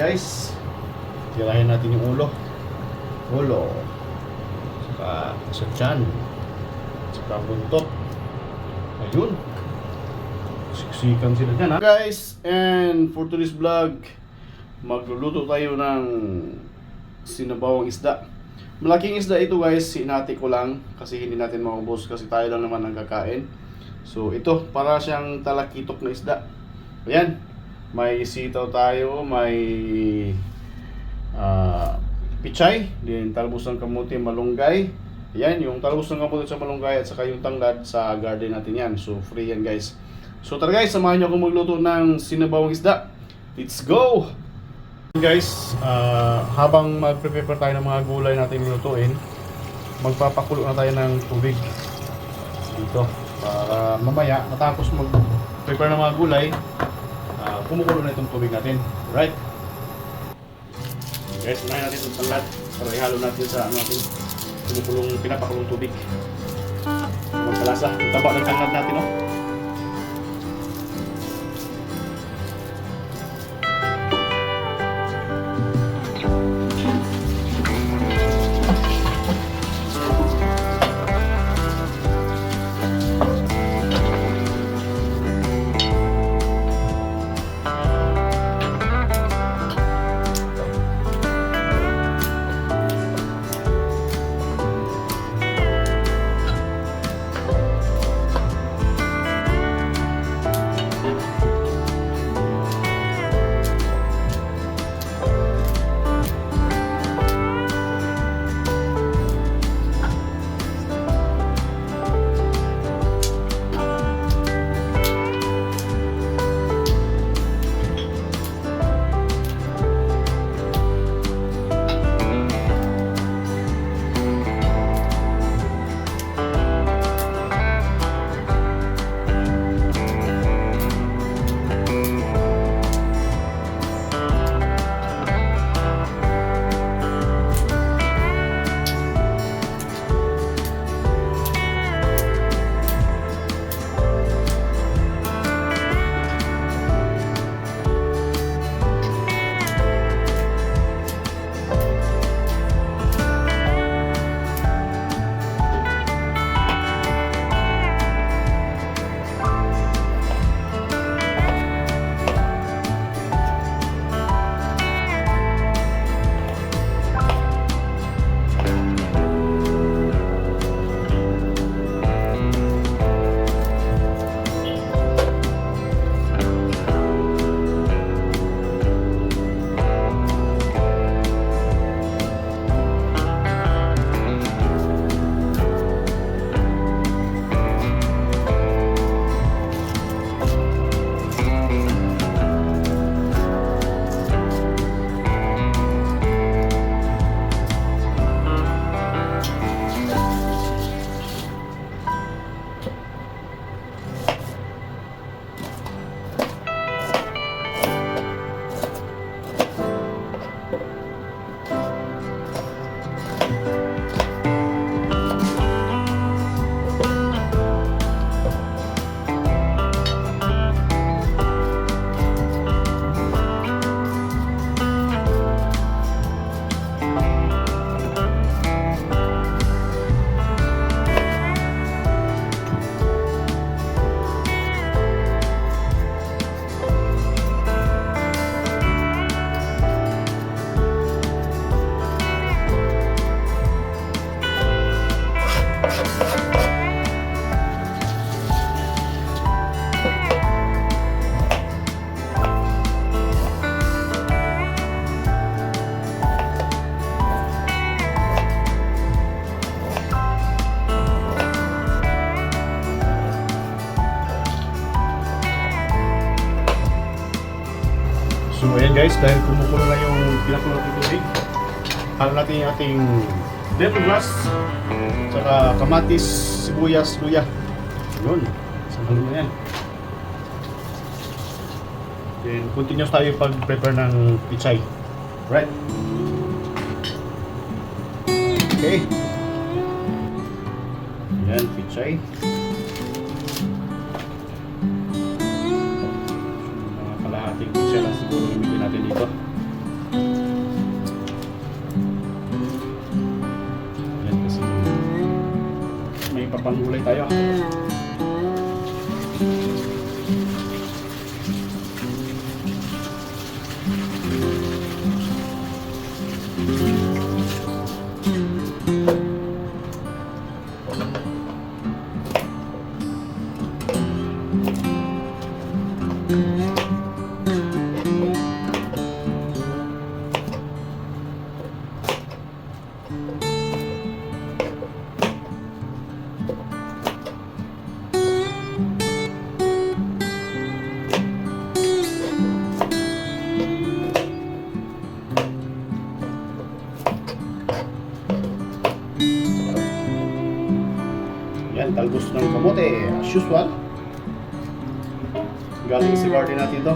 guys. Tirahin natin yung ulo. Saka sa tiyan. Saka buntot. Ayun. Siksikan sila dyan ha. Guys, and for today's vlog, magluluto tayo ng sinabawang isda. Malaking isda ito guys, hinati ko lang kasi hindi natin maubos kasi tayo lang naman ang kakain. So ito, para siyang talakitok na isda. Ayan, may sitaw tayo, may pichay, din talbos ng kamuti, malunggay. Ayan, yung talbos ng kamuti sa malunggay at saka yung tanglad sa garden natin yan. So free yan guys. So tara guys, samahan niyo ako magluto ng sinabawang isda. Let's go! Guys, habang mag-prepare tayo ng mga gulay natin lutuin, magpapakulo na tayo ng tubig dito para mamaya matapos mag-prepare ng mga gulay, kumukulo na itong tubig natin. Right? Guys, unahin natin itong tanglad para ihalo natin sa ating pinapakulong tubig. Magkalasa, yung taba ng tanglad natin, no? So ayan guys, dahil kumukulo na yung pinakulo ng tubig, halo natin yung ating lemongrass, saka kamatis, sibuyas, luya. Yun, isang halo na yan. Then continuous tayo pag-prepare ng pichay. Right? Okay. Yan, pichay. Mga kalahating pichay lang siguro gamitin natin dito. panggulay tayo. Yan, talbos ng kamote, as usual. Galing sa garden natin to.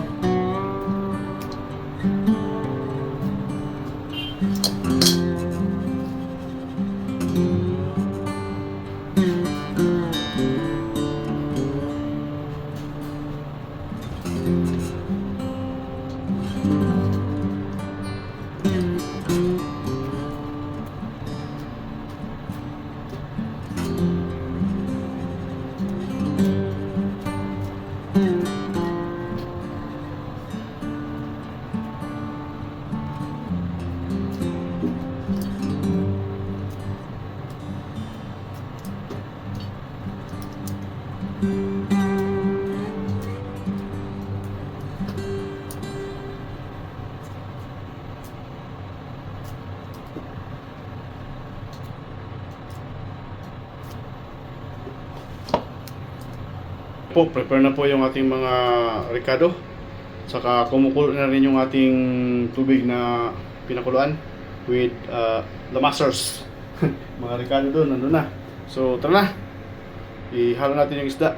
Po, prepare na po yung ating mga ricado. Saka kumukulo na rin yung ating tubig na pinakuluan with the masters. Mga ricado doon, nandun na. So, tara na. Ihalo natin yung isda.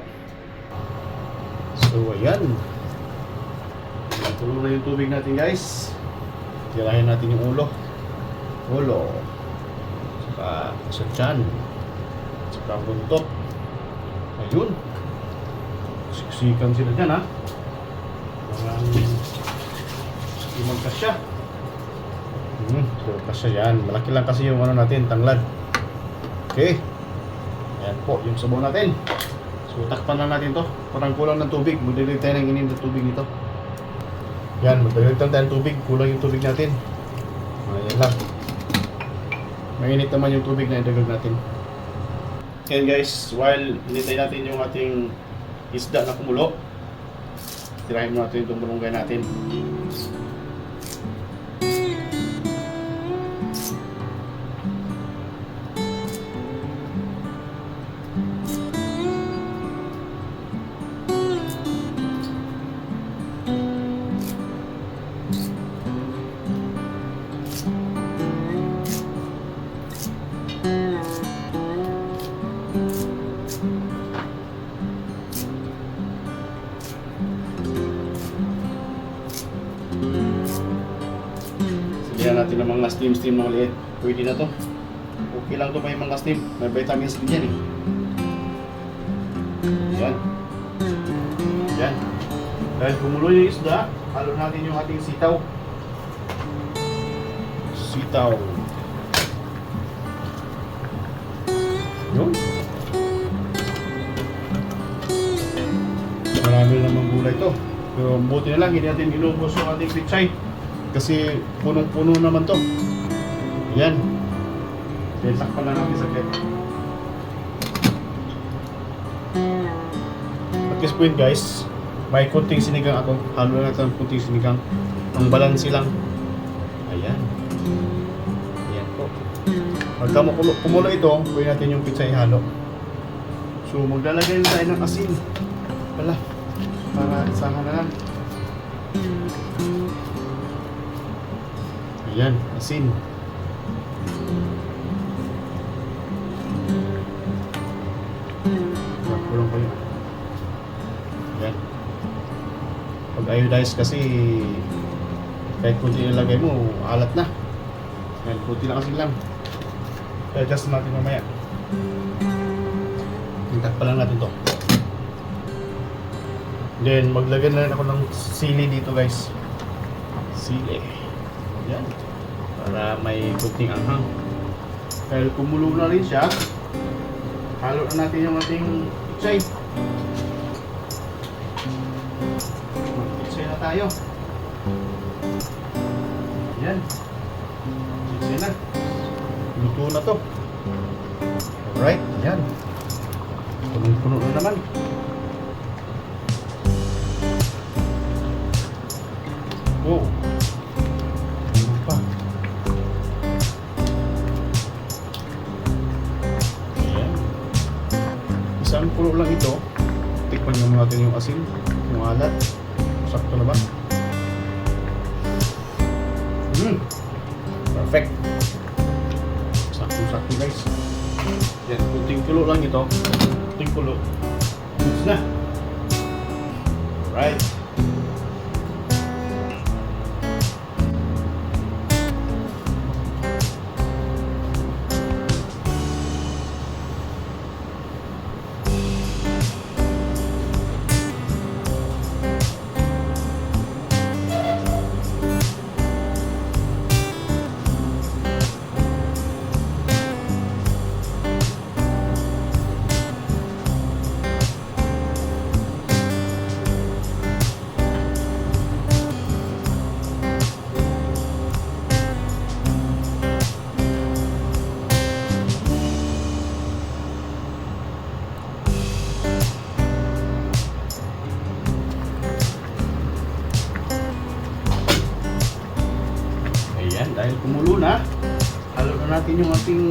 So, ayan. Tulo na yung tubig natin, guys. Tirahin natin yung ulo. Ulo. Saka sa tiyan. Saka buntot. Ayun. Siksikan sila dyan, ha? Parang hindi magkasya. Kasya yan. Malaki lang kasi yung ano natin, tanglad. Okay. Ayan po, yung sabaw natin. So, takpan lang natin to. Parang kulang ng tubig. Magdagdag tayo ng inim na tubig nito. Yan, magdagdag tayo ng tubig. Kulang yung tubig natin. Ayan lang. Mainit naman yung tubig na idagdag natin. Ayan guys, while hinintay natin yung ating isda na kumulo, tirahin mo natin itong malunggay natin. Sigyan natin ng mga steam na maliit. Pwede na to. Okay lang to pa yung mga steam. May vitamins din yan eh. Yan. Yan. Dahil kumulo yung isda, halo natin yung ating sitaw. Sitaw. Yun. Marami namang gulay to. Pero buti na lang, hindi natin inubos yung ating pichay. Kasi punong-puno naman to. Ayan. Desak pa lang natin saglit. At this point guys, may kunting sinigang ako. Halo na natin kunting sinigang. Ang balansi lang. Ayan. Ayan po. Pagka kumulo ito, pwede natin yung pizza ihalo. So maglalagay tayo ng asin. Wala. Para isahan na lang. Ayan, asin. Kulong ko yun. Ayan. Pag iodize kasi kahit kunti nilagay mo, alat na. Ayan, kunti na kasi lang. I-adjust natin mamaya. Tintak pa lang natin to. Then, maglagay na rin ako ng sili dito guys. Sili. Ayan. Para may kunting anghang. Dahil kumulo na rin siya, halo na natin yung ating pitsay. Mag-pitsay na tayo. Yan. Pitsay na. Luto na to. Alright, yan. Punong-puno na naman. Wow. Ano pa? Ayan. Isang puno lang ito. Tikman naman natin yung asin, yung alat. Sakto na ba? Perfect. Sakto-sakto guys. Yan, kunting kulo lang ito. Kunting kulo. Goods na. Right. Ayan, dahil kumulo na, halo na natin yung ating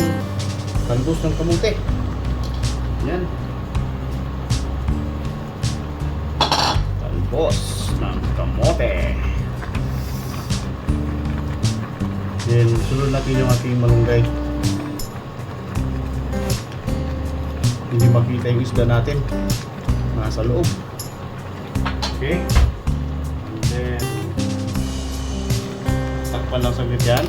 talbos ng kamote. Ayan. Talbos ng kamote. Then, sunod natin yung ating malunggay. Hindi makita yung isda natin. Nasa loob. Okay. And then, takpan lang saglit yan.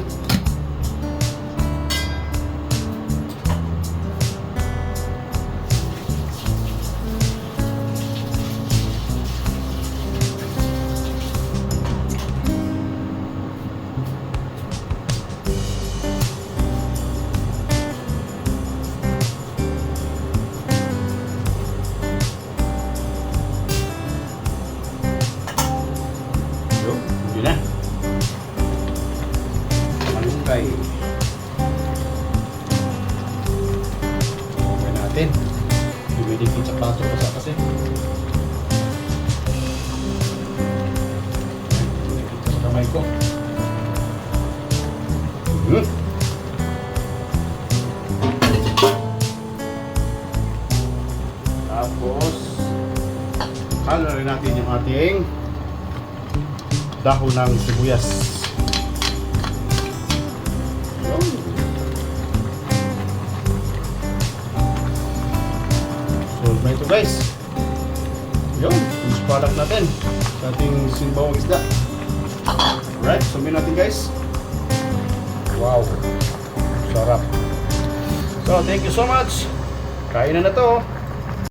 Yun na. Malunggay. Okay natin. Dumidikit sa plato kasi. Dumidikit sa kamay ko. Tapos halo rin natin yung ating dahon ng sibuyas. So, na ito guys. Yun, finished product natin sa ating sinbawang isda. Alright, sumin natin guys. Wow, sarap. So, thank you so much. Kain na to.